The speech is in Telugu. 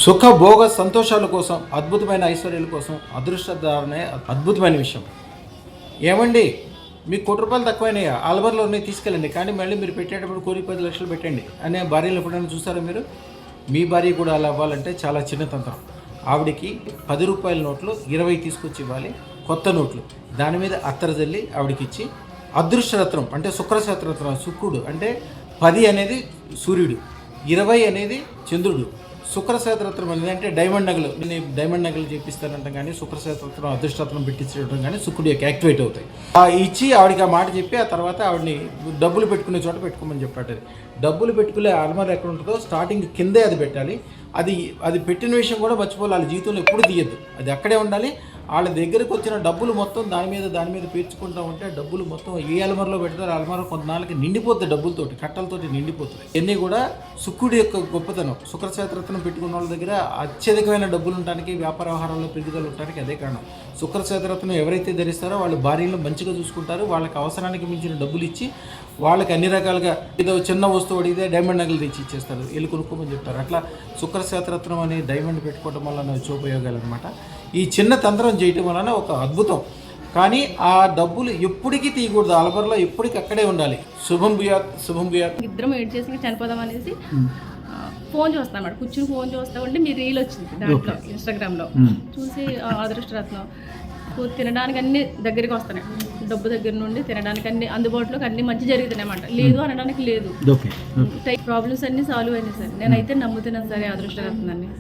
సుఖ భోగ సంతోషాల కోసం, అద్భుతమైన ఐశ్వర్యాల కోసం అదృష్టధారనే అద్భుతమైన విషయం. ఏమండి, మీకు ₹1 తక్కువైనాయా, ఆల్బర్లో ఉన్నాయి తీసుకెళ్ళండి, కానీ మళ్ళీ మీరు పెట్టేటప్పుడు కోరి 10 లక్షలు పెట్టండి అనే భార్యలు ఎప్పుడైనా చూసారా మీరు? మీ భార్య కూడా అలా అవ్వాలంటే చాలా చిన్న తంత్రం. ఆవిడికి ₹10 నోట్లు 20 తీసుకొచ్చి ఇవ్వాలి, కొత్త నోట్లు. దాని మీద అత్తరు జల్లి ఆవిడకి ఇచ్చి, అదృష్టరత్నం అంటే శుక్రశేత్రరత్నం, శుక్రుడు అంటే 10 అనేది సూర్యుడు, 20 అనేది చంద్రుడు. శుక్రశేత్రరత్నం అనేది అంటే డైమండ్ నగలు. నేను డైమండ్ నగలు చేపిస్తానంటాం, కానీ శుక్రశేత్రరత్నం అదృష్టరత్నం పెట్టించడం కానీ శుక్రుడు యొక్క యాక్టివేట్ అవుతాయి. ఇచ్చి ఆవిడకి ఆ మాట చెప్పి, ఆ తర్వాత ఆవిడని డబ్బులు పెట్టుకునే చోట పెట్టుకోమని చెప్పాడు. డబ్బులు పెట్టుకునే అల్మార్ ఎక్కడ ఉంటుందో స్టార్టింగ్ కిందే అది పెట్టాలి. అది పెట్టిన విషయం కూడా మర్చిపోవాలి. వాళ్ళ జీవితంలో ఎప్పుడు తీయద్దు, అది అక్కడే ఉండాలి. వాళ్ళ దగ్గరకు వచ్చిన డబ్బులు మొత్తం దాని మీద పేర్చుకుంటూ ఉంటే డబ్బులు మొత్తం ఏ అల్మార్లో పెడతారో అల్మార్ కొంతనాళ్ళకి నిండిపోతుంది, డబ్బులతోటి కట్టలతోటి నిండిపోతుంది. ఇవన్నీ కూడా శుక్రుడి యొక్క గొప్పతనం. శుక్రశేత్రరత్నం పెట్టుకున్న వాళ్ళ దగ్గర అత్యధికమైన డబ్బులు ఉండడానికి, వ్యాపార వ్యవహారాల్లో పెరుగుదల ఉండడానికి అదే కారణం. శుక్రశేత్రరత్నం ఎవరైతే ధరిస్తారో వాళ్ళు భార్యలను మంచిగా చూసుకుంటారు. వాళ్ళకి అవసరానికి మించిన డబ్బులు ఇచ్చి, వాళ్ళకి అన్ని రకాలుగా ఏదో చిన్న వస్తువు అడిగితే డైమండ్ నగలు తెచ్చి ఇచ్చేస్తారు, వెళ్ళి కొనుక్కోమని చెప్తారు. అట్లా శుక్రశేత్రరత్నం అనే డైమండ్ పెట్టుకోవడం వల్ల ఉపయోగాలు అనమాట. ఈ చిన్న తంత్రం చేయటం వలన ఒక అద్భుతం. కానీ ఆ డబ్బులు ఎప్పటికీ తీయకూడదు, అలబర్లో ఎప్పటికీ అక్కడే ఉండాలి. శుభం భూయాత్, శుభం భూయాత్. ఇద్దరం ఎయిట్ చేసి చనిపోదాం అనేసి ఫోన్ చూస్తాం అన్నమాట. కూర్చుని ఫోన్ చూస్తా ఉంటే మీ రీల్ వచ్చింది దాంట్లో, ఇన్స్టాగ్రామ్లో చూసి అదృష్టరత్నం తినడానికి అన్ని దగ్గరికి వస్తున్నాయి. డబ్బు దగ్గర నుండి తినడానికి అన్ని అందుబాటులోకి అన్ని మంచి జరుగుతున్నాయి అన్నమాట. లేదు అనడానికి లేదు. ప్రాబ్లమ్స్ అన్ని సాల్వ్ అయినాయి సార్. నేనైతే నమ్ముతున్నాను సరే అదృష్టరత్నాన్ని.